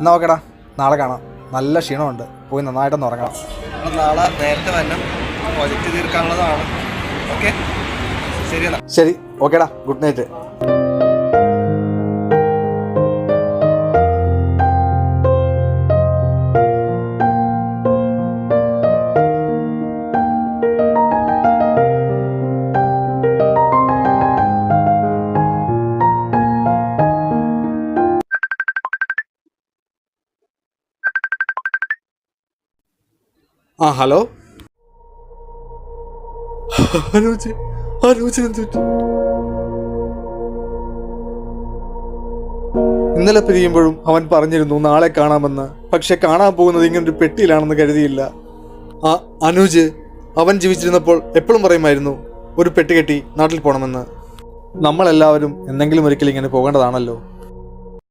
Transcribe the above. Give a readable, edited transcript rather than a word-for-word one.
എന്നാ ഓക്കേടാ, നാളെ കാണാം. നല്ല ക്ഷീണമുണ്ട്, പോയി നന്നായിട്ടൊന്ന് ഉറങ്ങണം. നാളെ നേരത്തെ വരണം, പ്രൊജക്റ്റ് തീർക്കാനുള്ളതാണ്. ഓക്കെ, ശരി എന്നാ. ശരി, ഓക്കേടാ, ഗുഡ് നൈറ്റ്. ആ ഹലോ, ഇന്നലെ പിരിയുമ്പോഴും അവൻ പറഞ്ഞിരുന്നു നാളെ കാണാമെന്ന്. പക്ഷെ കാണാൻ പോകുന്നത് ഇങ്ങനൊരു പെട്ടിയിലാണെന്ന് കരുതിയില്ല. ആ അനുജ്, അവൻ ജീവിച്ചിരുന്നപ്പോൾ എപ്പോഴും പറയുമായിരുന്നു ഒരു പെട്ടി കെട്ടി നാട്ടിൽ പോകണമെന്ന്. നമ്മളെല്ലാവരും എന്തെങ്കിലും ഒരിക്കലും ഇങ്ങനെ പോകേണ്ടതാണല്ലോ.